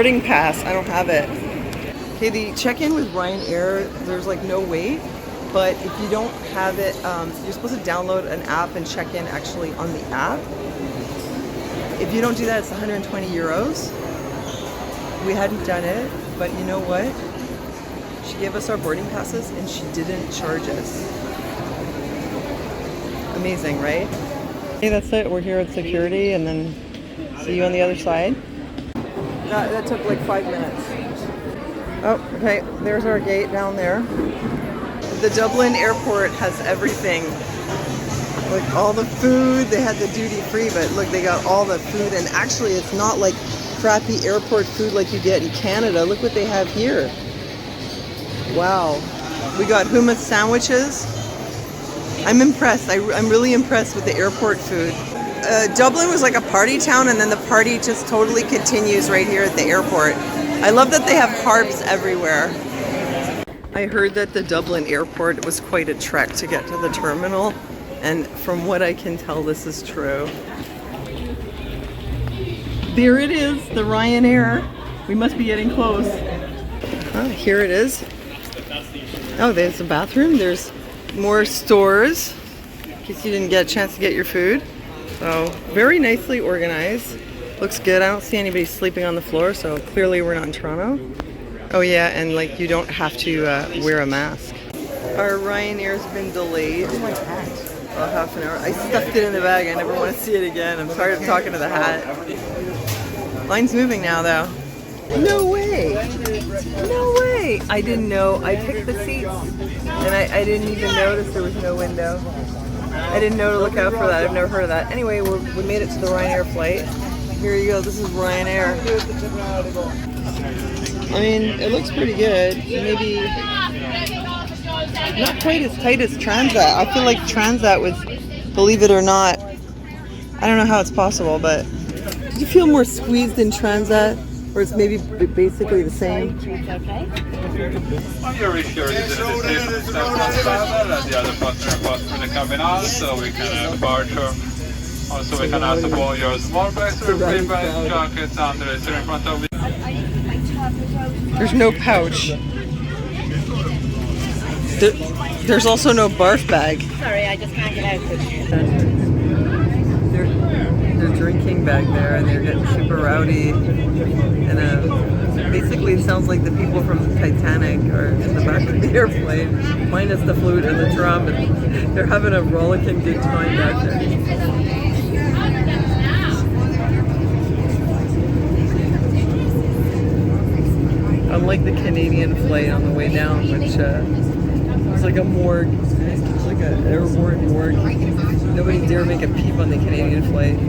boarding pass. I don't have it. Okay, the check-in with Ryanair, there's like no wait, but if you don't have it, you're supposed to download an app and check in actually on the app. If you don't do that, it's 120 euros. We hadn't done it, but you know what? She gave us our boarding passes and she didn't charge us. Amazing, right? Okay, that's it. We're here at security and then see you on the other side. That took like 5 minutes. Oh, okay, there's our gate down there. The Dublin airport has everything. Like all the food, they had the duty free, but look, they got all the food. And actually, it's not like crappy airport food like you get in Canada. Look what they have here. Wow. We got hummus sandwiches. I'm impressed. I'm really impressed with the airport food. Dublin was like a party town, and then the party just totally continues right here at the airport. I love that they have harps everywhere. I heard that the Dublin airport was quite a trek to get to the terminal, and from what I can tell, this is true. There it is, the Ryanair. We must be getting close. Here it is. Oh, there's a bathroom. There's more stores in case you didn't get a chance to get your food. So very nicely organized. Looks good. I don't see anybody sleeping on the floor, so clearly we're not in Toronto. Oh yeah, and like you don't have to wear a mask. Our Ryanair's been delayed. Oh my God. About half an hour. I stuffed it in the bag. I never want to see it again. I'm tired of talking to the hat. Line's moving now though. No way! No way! I didn't know. I picked the seats and I didn't even notice there was no window. I didn't know to look out for that. I've never heard of that. Anyway, we made it to the Ryanair flight. Here you go. This is Ryanair. I mean, it looks pretty good. Maybe not quite as tight as Transat. I feel like Transat was, believe it or not, I don't know how it's possible, but did you feel more squeezed in Transat? Or it's maybe basically the same? On your reassured is the station travel and the other passenger pass through the cabin, so we can departure. Also, we can also pull your small bags, free bags, jackets, and the rest in front of you. There's no pouch. There's also no barf bag. Sorry, I just can't get out. They're drinking back there and they're getting super rowdy. And basically it sounds like the people from Titanic are in the back of the airplane, minus the flute and the drum, and they're having a rollicking good time back there. Unlike the Canadian flight on the way down, which was like a morgue, it's like an airport morgue. Nobody dare make a peep on the Canadian flight.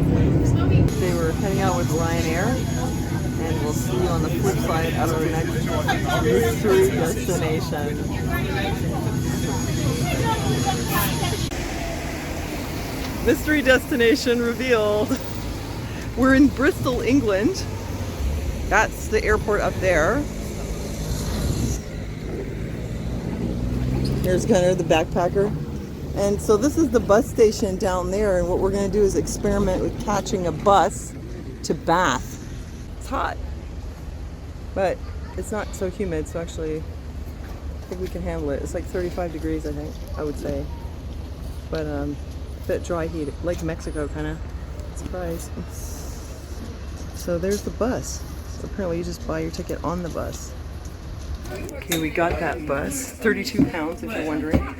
They were heading out with Ryanair, and we'll see you on the flip side at our next mystery destination. Mystery destination revealed. We're in Bristol, England. That's the airport up there. Here's Gunnar, the backpacker. And so this is the bus station down there, and what we're going to do is experiment with catching a bus to Bath. It's hot, but it's not so humid, so actually I think we can handle it. It's like 35 degrees, I think, I would say. But a bit dry heat, like Mexico kind of. Surprise. So there's the bus. So apparently you just buy your ticket on the bus. Okay, we got that bus. 32 pounds, if you're wondering.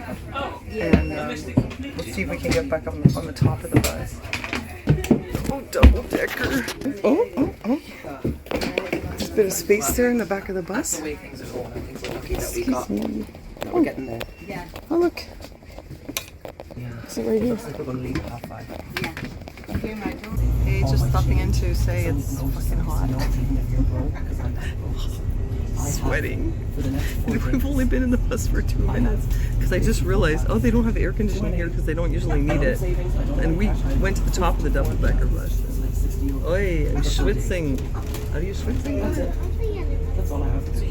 And let's see if we can get back on the top of the bus. Oh, double decker. Oh. There's a bit of space there in the back of the bus. Excuse me. We're getting there. Yeah. Oh, look. Is it right here? We're going to leave at 5:05. Hey, just stopping in to say it's fucking hot. Sweating. We've only been in the bus for 2 minutes because I just realized, oh, they don't have air conditioning here because they don't usually need it. And we went to the top of the double-decker bus. Oi, I'm schwitzing. Are you schwitzing? That's all I have to say.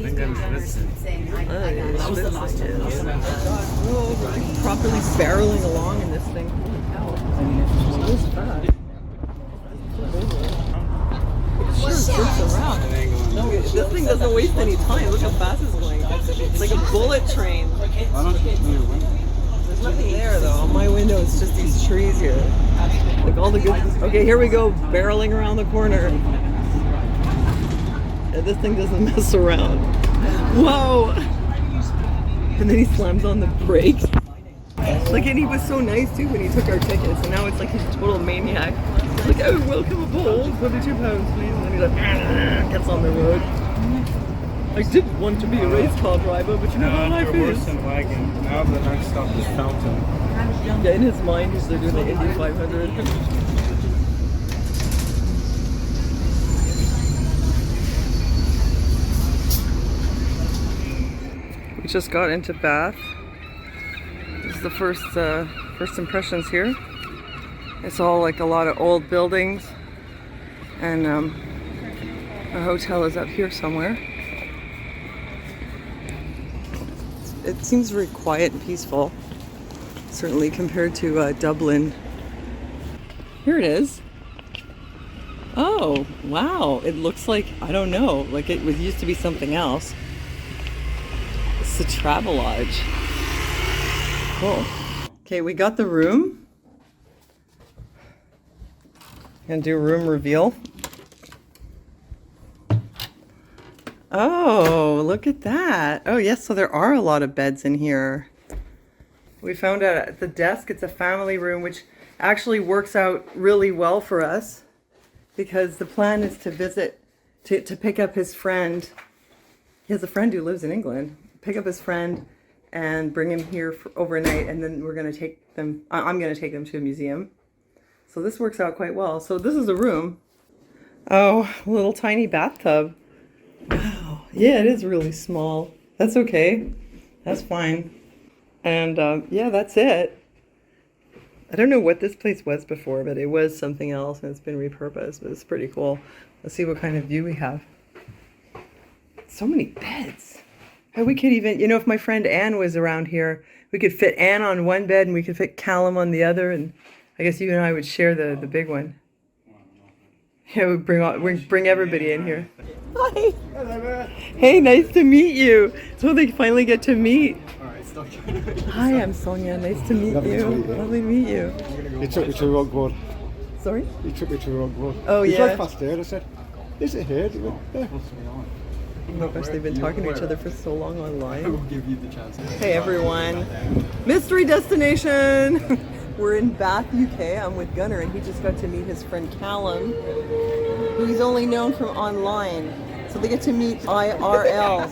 Oh, properly barreling along in this thing. It is fast. It sure zips around. doesn't waste any time. Look how fast it's going. It's like a bullet train. There's nothing there though. On my window, it's just these trees here. Like all the good. Okay, here we go, barreling around the corner. Yeah, this thing doesn't mess around. Whoa! And then he slams on the brakes. Like, and he was so nice too when he took our tickets, and now it's like he's a total maniac. He's like, oh, welcome aboard, £22, please. And then he's like, gets on the road. I did want to be a race car driver, but you know how life is. Wagon. Now the next stop is Fountain. Yeah, in his mind, he's doing the Indy 500. We just got into Bath. This is the first impressions here. It's all like a lot of old buildings, and a hotel is up here somewhere. It seems very quiet and peaceful, certainly compared to Dublin. Here it is. Oh, wow. It looks like, I don't know, like it used to be something else. It's a Travelodge. Cool. Okay, we got the room. Gonna do a room reveal. Oh, look at that. Oh, yes, so there are a lot of beds in here. We found out at the desk it's a family room, which actually works out really well for us because the plan is to visit, to pick up his friend. He has a friend who lives in England. Pick up his friend and bring him here for overnight, and then we're going to take them, I'm going to take them to a museum. So this works out quite well. So this is a room. Oh, a little tiny bathtub. Wow. Yeah, it is really small. That's okay. That's fine. And yeah, that's it. I don't know what this place was before, but it was something else and it's been repurposed, but it's pretty cool. Let's see what kind of view we have. So many beds. And we could even, you know, if my friend Anne was around here, we could fit Anne on one bed and we could fit Callum on the other, and I guess you and I would share the big one. Yeah, we bring everybody in here. Hi. Hello. Hey, nice to meet you. So they finally get to meet. Hi, I'm Sonia. Nice to meet you. Lovely to meet you. You took me to Rockwood. Sorry? You took me to Rockwood. Oh, you yeah. drove past here. I said, is it here? Yeah. Oh gosh, they've been talking to each other for so long online. I will give you the chance. Hey everyone. Mystery destination! We're in Bath, UK. I'm with Gunnar, and he just got to meet his friend Callum, who he's only known from online. So they get to meet IRL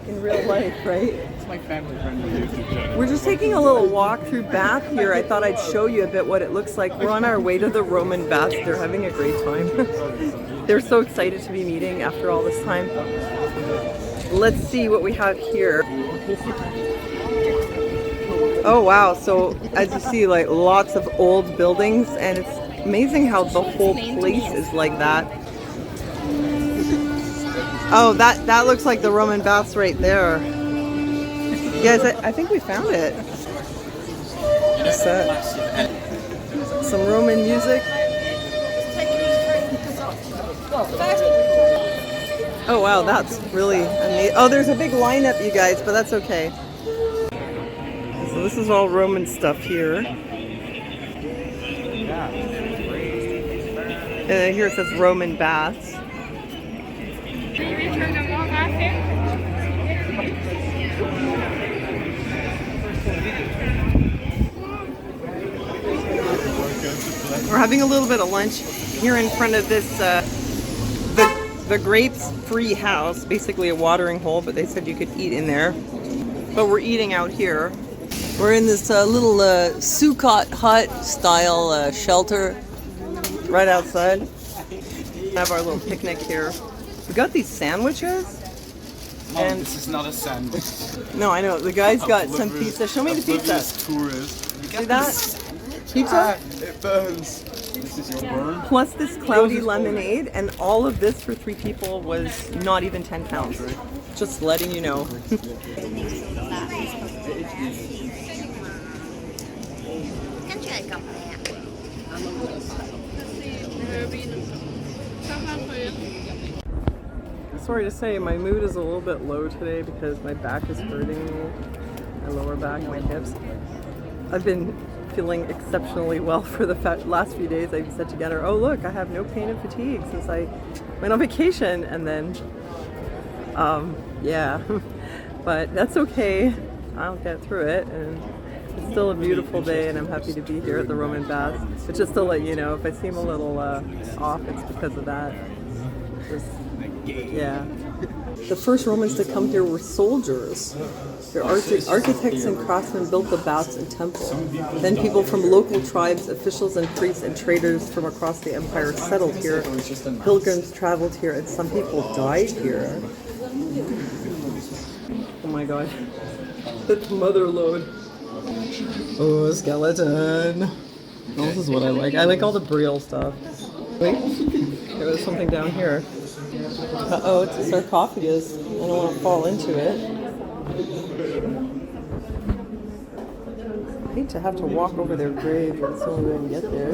in real life, right? It's my family friend on YouTube. We're just taking a little walk through Bath here. I thought I'd show you a bit what it looks like. We're on our way to the Roman baths. They're having a great time. They're so excited to be meeting after all this time. Let's see what we have here. Oh wow, so as you see, like lots of old buildings, and it's amazing how the whole place is like that. Oh, that looks like the Roman baths right there. Guys, I think we found it. What's that? Some Roman music. Oh wow, that's really amazing. Oh, there's a big lineup, you guys, but that's okay. So this is all Roman stuff here. And here it says Roman baths. We're having a little bit of lunch here in front of this the Grapes Free House, basically a watering hole, but they said you could eat in there. But we're eating out here. We're in this little Sukkot hut style shelter right outside. We have our little picnic here. We got these sandwiches. And this is not a sandwich. No, I know. The guy's got some pizza. Show me the pizza. Tourist. See that? Pizza? It burns. This is your burn. Plus this cloudy lemonade, and all of this for 3 people was not even 10 pounds. Just letting you know. This sorry to say, my mood is a little bit low today because my back is hurting me. My lower back, my hips. I've been feeling exceptionally well for the last few days. I've said together, oh look, I have no pain and fatigue since I went on vacation, and then, yeah, but that's okay. I'll get through it, and it's still a beautiful day, and I'm happy to be here at the Roman Baths. But just to let you know, if I seem a little off, it's because of that. Just, yeah. The first Romans to come here were soldiers. Their architects and craftsmen built the baths and temple. Then people from local tribes, officials and priests and traders from across the empire settled here. Pilgrims traveled here, and some people died here. Oh my god. The mother lode. Oh, skeleton. Oh, this is what I like. I like all the Brielle stuff. Wait, there was something down here. Uh-oh, it's a sarcophagus. I don't want to fall into it. I hate to have to walk over their grave, but it's the only way I can get there.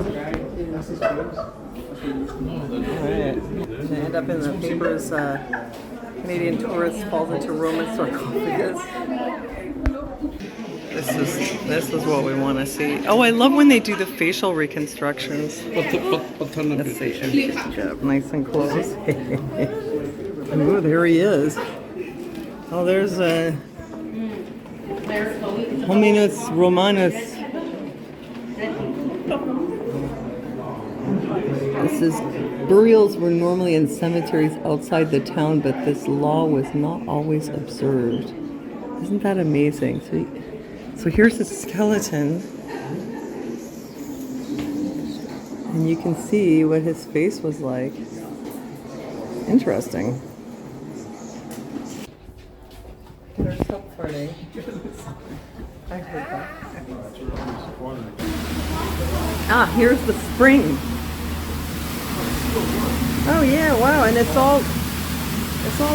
Alright. I'm gonna end up in the papers, Canadian tourist falls into Roman sarcophagus. This is what we want to see. Oh, I love when they do the facial reconstructions. Let's see. Get up nice and close. Oh, there he is. Oh, there's a Hominus Romanus. This is burials were normally in cemeteries outside the town, but this law was not always observed. Isn't that amazing? So here's the skeleton, and you can see what his face was like. Interesting. There's some farting. I heard that. Ah, here's the spring. Oh yeah, wow, and it's all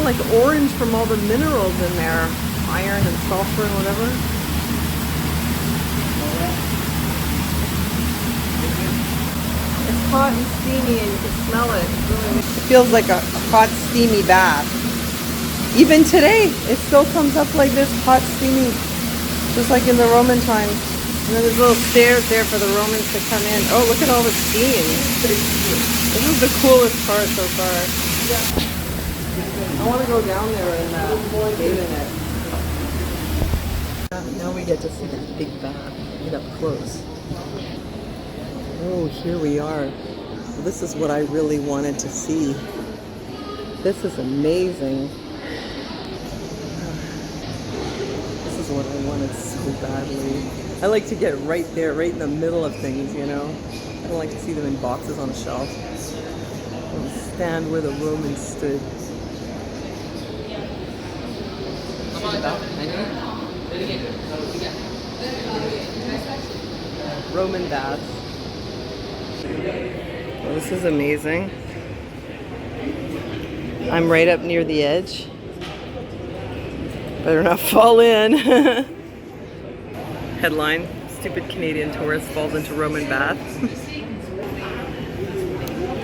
like orange from all the minerals in there, iron and sulfur and whatever. Hot and steamy, and you can smell it. It feels like a hot, steamy bath. Even today, it still comes up like this, hot, steamy, just like in the Roman times. And then there's little stairs there for the Romans to come in. Oh, look at all the steam. This is the coolest part so far. I want to go down there and bathe in it. Now we get to see the big bath, get up close. Oh, here we are. This is what I really wanted to see. This is amazing. This is what I wanted so badly. I like to get right there, right in the middle of things, you know? I don't like to see them in boxes on a shelf. I want to stand where the Romans stood. Roman baths. Well, this is amazing. I'm right up near the edge. Better not fall in. Headline: stupid Canadian tourist falls into Roman bath.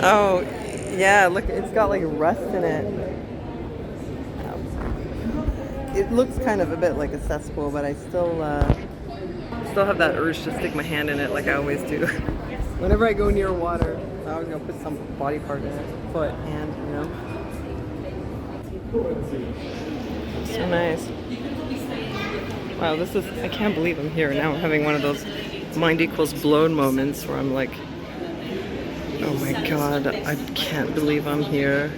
Oh, yeah, look, it's got like rust in it. It looks kind of a bit like a cesspool, but I still have that urge to stick my hand in it like I always do. Whenever I go near water, I always go put some body part in it, foot, hand, you know. So nice. Wow, this is, I can't believe I'm here. Now I'm having one of those mind equals blown moments where I'm like, oh my god, I can't believe I'm here.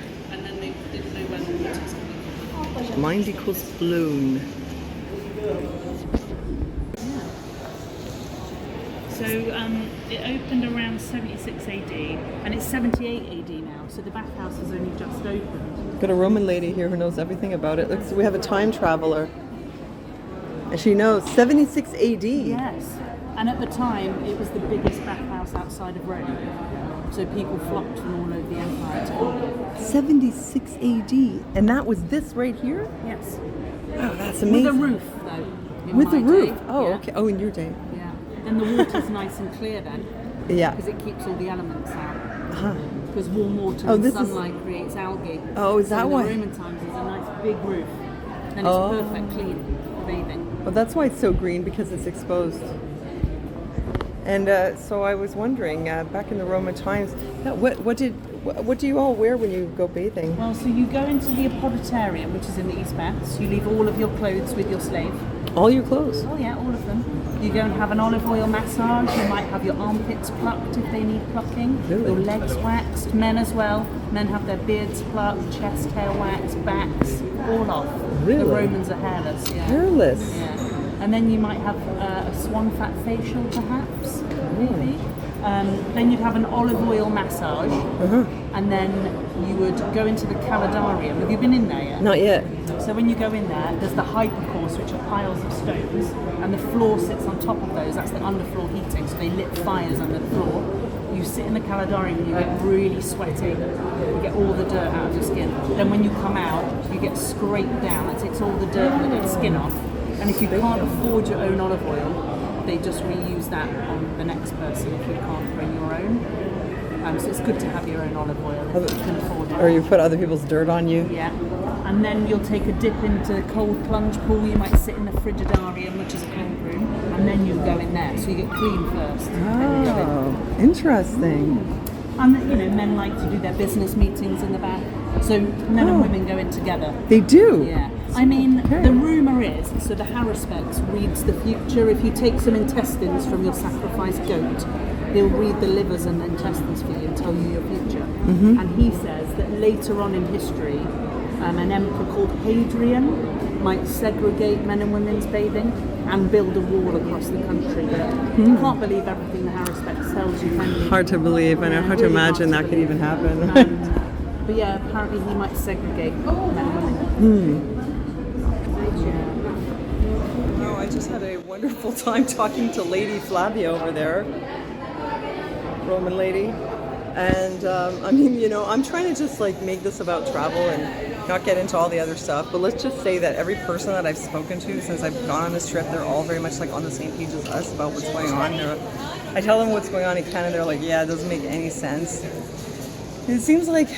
Mind equals blown. So it opened around 76 AD, and it's 78 AD now, so the bathhouse has only just opened. Got a Roman lady here who knows everything about it. Look, so we have a time traveler. And she knows 76 AD. Yes, and at the time it was the biggest bathhouse outside of Rome, so people flocked from all over the empire to go. 76 AD, and that was this right here? Yes. Wow, that's amazing. With a roof, though. With the roof? Day. Oh, Yeah. okay. Oh, in your day. Yeah, and the water's nice and clear then. Yeah. Because it keeps all the elements out. Uh-huh. because warm water Oh, and this is- sunlight creates algae. Oh, is that so why? In the Roman times, there's a nice big roof, and it's Oh. perfect clean for bathing. Well, that's why it's so green, because it's exposed. And so I was wondering, back in the Roman times, what do you all wear when you go bathing? Well, so you go into the apoditarium, which is in the East Baths. You leave all of your clothes with your slave. All your clothes? Oh yeah, all of them. You go and have an olive oil massage. You might have your armpits plucked if they need plucking. Really? Your legs waxed. Men as well. Men have their beards plucked, chest hair waxed, backs, all off. Really? The Romans are hairless. Yeah. Hairless? Yeah. And then you might have a swan fat facial, perhaps. Maybe. Then you'd have an olive oil massage, and then you would go into the calidarium. Have you been in there yet? Not yet. So when you go in there, there's the hypercourse, which are piles of stones, and the floor sits on top of those. That's the underfloor heating, so they lit fires under the floor. You sit in the calidarium and you get really sweaty. You get all the dirt out of your skin. Then when you come out, you get scraped down. It takes all the dirt and the dead skin off. And if you can't afford your own olive oil, they just reuse that on the next person if you can't bring your own. So it's good to have your own olive oil if you can afford it. Or you put other people's dirt on you? Yeah. And then you'll take a dip into a cold plunge pool. You might sit in the frigidarium, which is a cold room, and then you go in there. So you get clean first. Then you go in. Oh, interesting. And men like to do their business meetings in the bath. So men and women go in together. They do? Yeah. I mean, the rumour is, so the Haruspex reads the future. If you take some intestines from your sacrificed goat, they'll read the livers and intestines for you and tell you your future. And he says that later on in history, an emperor called Hadrian might segregate men and women's bathing and build a wall across the country. But you can't believe everything the Haruspex tells you, can you? Hard to believe. I know, hard to Really imagine hard that to could even happen. But yeah, apparently he might segregate men and women. Oh, I just had a wonderful time talking to Lady Flavia over there, Roman lady. And I mean, I'm trying to just like make this about travel and not get into all the other stuff. But let's just say that every person that I've spoken to since I've gone on this trip, they're all very much like on the same page as us about what's going on. I tell them what's going on in Canada, they're like, yeah, it doesn't make any sense. It seems like,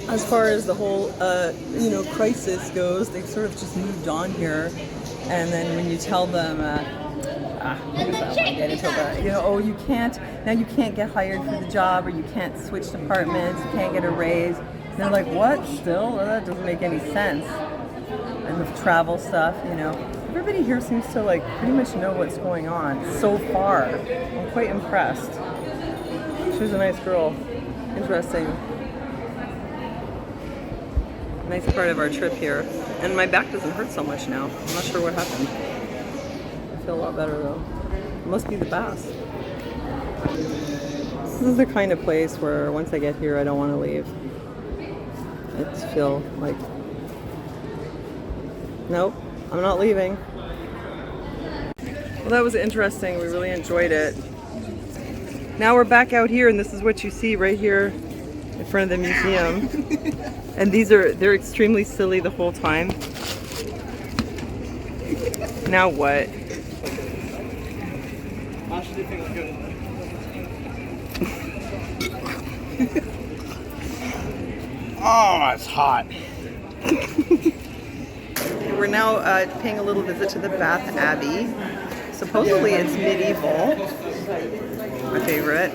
as far as the whole, crisis goes, they've sort of just moved on here. And then when you tell them, I guess I don't want to get into it, but, you can't get hired for the job, or you can't switch departments, you can't get a raise. And they're like, what? Still? Well, that doesn't make any sense. And the travel stuff, everybody here seems to like pretty much know what's going on so far. I'm quite impressed. She was a nice girl. Interesting. Nice part of our trip here. And my back doesn't hurt so much now. I'm not sure what happened. I feel a lot better though. It must be the baths. This is the kind of place where once I get here, I don't want to leave. I just feel like, nope, I'm not leaving. Well, that was interesting. We really enjoyed it. Now we're back out here, and this is what you see right here in front of the museum. And they're extremely silly the whole time. Now what? Oh, it's hot. We're now paying a little visit to the Bath Abbey. Supposedly it's medieval. My favorite.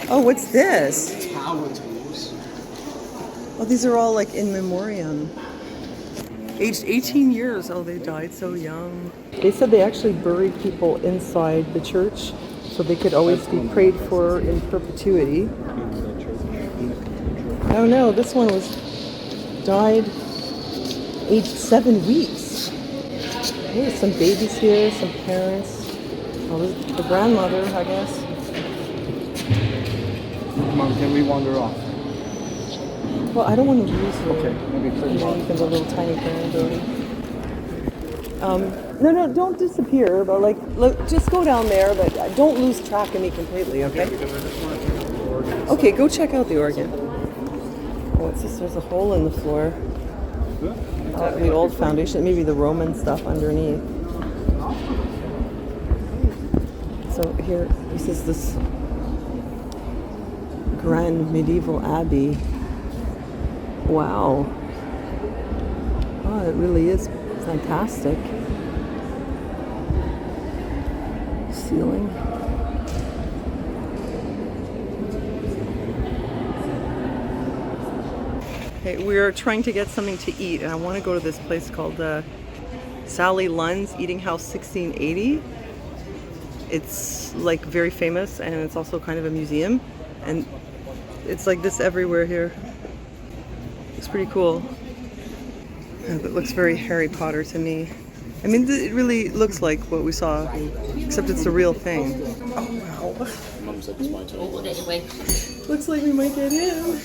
Oh, what's this? Tower tools. Oh, these are all like in memoriam. Aged 18 years. Oh, they died so young. They said they actually buried people inside the church so they could always be prayed for in perpetuity. Oh no, this one died aged 7 weeks. There's some babies here, some parents. Oh, this is the grandmother, I guess. Mom, can we wander off? Well, I don't want to lose her. Okay, maybe You click know, off. even the little tiny granddaughter. No, don't disappear, but look, just go down there, but don't lose track of me completely, okay? Okay, go check out the organ. Oh, what's this? There's a hole in the floor. The old foundation, maybe the Roman stuff underneath. So here, this is this Grand Medieval Abbey. Wow. Oh, it really is fantastic. Ceiling. Okay, we're trying to get something to eat, and I want to go to this place called Sally Lunn's Eating House 1680. It's like very famous, and it's also kind of a museum, and it's like this everywhere here. It's pretty cool. And it looks very Harry Potter to me. I mean, it really looks like what we saw, except it's the real thing. Oh, wow. Mum said it's my turn. Looks like we might get in.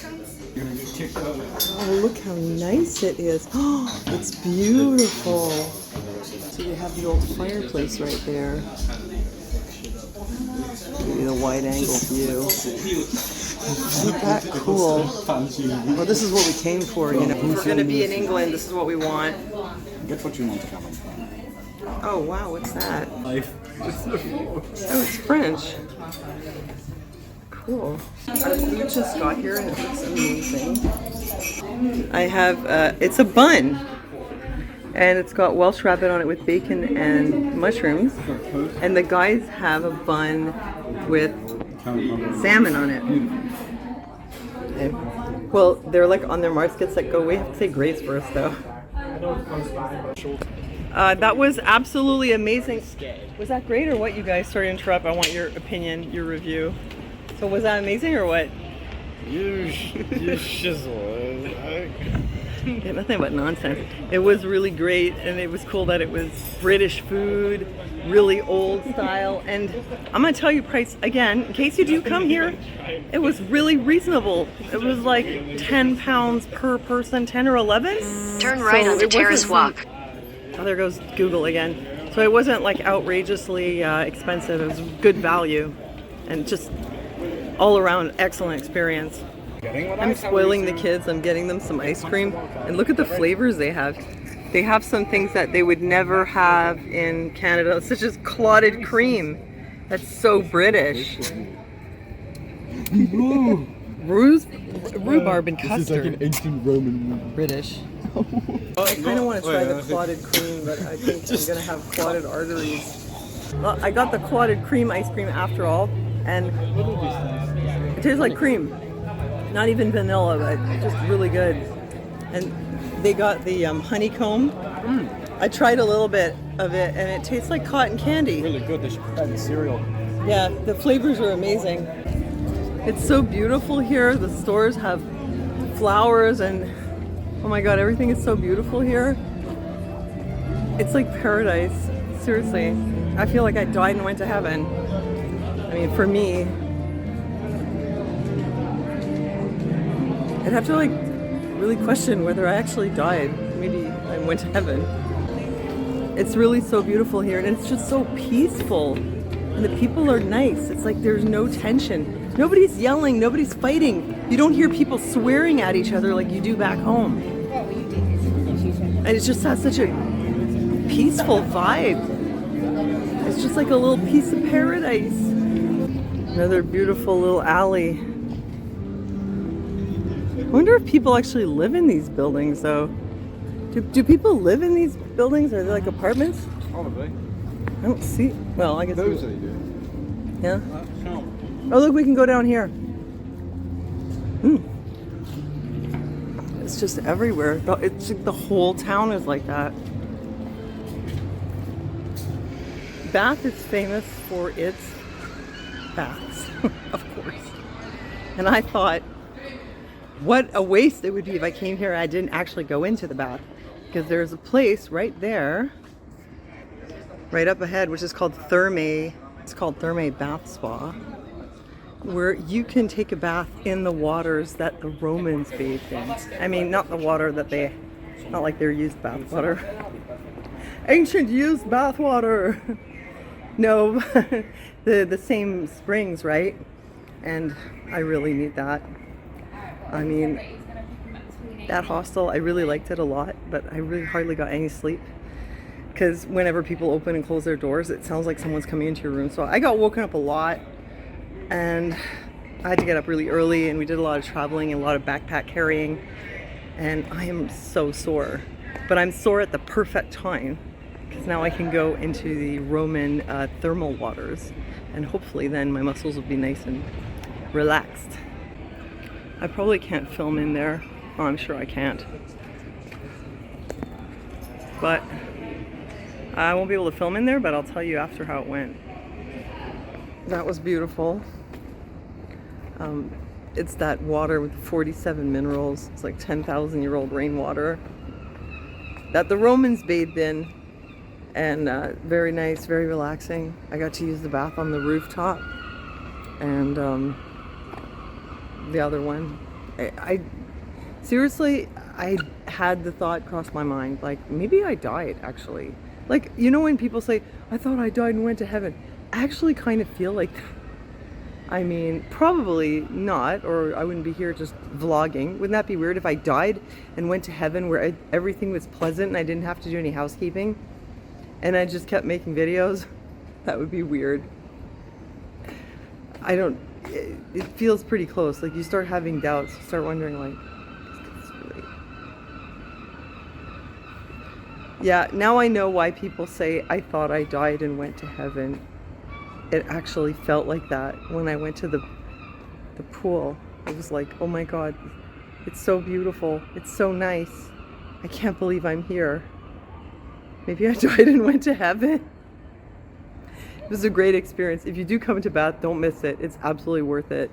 Oh, look how nice it is. Oh, it's beautiful. So you have the old fireplace right there. Give you the wide angle view. Isn't that cool? Well, this is what we came for, you know. If we're going to be in England, this is what we want. Get what you want to come on. Oh, wow, what's that? Oh, it's French. Cool. Our food just got here and it looks amazing. I have, it's a bun. And it's got Welsh rabbit on it with bacon and mushrooms. And the guys have a bun with salmon on it. Okay. Well, they're like on their marks, get set, go. We have to say grace first, though. That was absolutely amazing. Was that great or what, you guys? Sorry to interrupt. I want your opinion, your review. So was that amazing or what? You shizzle. Yeah, nothing but nonsense. It was really great, and it was cool that it was British food, really old style. And I'm gonna tell you price again, in case you do come here, it was really reasonable. It was like £10 per person, 10 or 11. Turn right So onto it Terrace wasn't- Walk. Oh, there goes Google again. So it wasn't like outrageously expensive. It was good value, and just all around excellent experience. I'm spoiling the kids. I'm getting them some ice cream. And look at the flavors they have. They have some things that they would never have in Canada, such as clotted cream. That's so British. Rhubarb and custard. This is like an ancient Roman. British. I kind of want to try the clotted cream, but I think I'm going to have clotted arteries. Well, I got the clotted cream ice cream after all, and it tastes like cream. Not even vanilla, but just really good. And they got the honeycomb. I tried a little bit of it, and it tastes like cotton candy. Really good. They should put that in cereal. Yeah, the flavors are amazing. It's so beautiful here. The stores have flowers, and oh my god, everything is so beautiful here. It's like paradise. Seriously. I feel like I died and went to heaven. I mean, for me. I'd have to like really question whether I actually died. Maybe I went to heaven. It's really so beautiful here, and it's just so peaceful. And the people are nice. It's like there's no tension. Nobody's yelling, nobody's fighting. You don't hear people swearing at each other like you do back home. And it just has such a peaceful vibe. It's just like a little piece of paradise. Another beautiful little alley. I wonder if people actually live in these buildings, though. Do people live in these buildings? Are they like apartments? Probably. I don't see. Well, I guess. Those they do. Yeah. Oh, look, we can go down here. It's just everywhere. It's the whole town is like that. Bath is famous for its baths, of course. And I thought, what a waste it would be if I came here and I didn't actually go into the bath. Because there's a place right there, right up ahead, which is called Thermae. It's called Thermae Bath Spa, where you can take a bath in the waters that the Romans bathed in. I mean, not the water that they, not like they're used bath water. Ancient used bath water. No, the same springs, right? And I really need that. I mean, that hostel, I really liked it a lot, but I really hardly got any sleep. Because whenever people open and close their doors, it sounds like someone's coming into your room. So I got woken up a lot, and I had to get up really early, and we did a lot of traveling and a lot of backpack carrying, and I am so sore. But I'm sore at the perfect time, because now I can go into the Roman thermal waters, and hopefully then my muscles will be nice and relaxed. I probably can't film in there. Oh, I'm sure I can't. But I won't be able to film in there, but I'll tell you after how it went. That was beautiful. It's that water with 47 minerals. It's like 10,000-year-old rainwater that the Romans bathed in, and very nice, very relaxing. I got to use the bath on the rooftop, and the other one. I seriously, I had the thought cross my mind, like maybe I died actually. Like, you know when people say, I thought I died and went to heaven. I actually kind of feel like that. I mean, probably not, or I wouldn't be here just vlogging. Wouldn't that be weird if I died and went to heaven where everything was pleasant and I didn't have to do any housekeeping and I just kept making videos? That would be weird. It feels pretty close. Like you start having doubts, you start wondering like, is this really? Yeah, now I know why people say I thought I died and went to heaven. It actually felt like that when I went to the pool. I was like, oh my God, it's so beautiful. It's so nice. I can't believe I'm here. Maybe I died and went to heaven. It was a great experience. If you do come to Bath, don't miss it. It's absolutely worth it.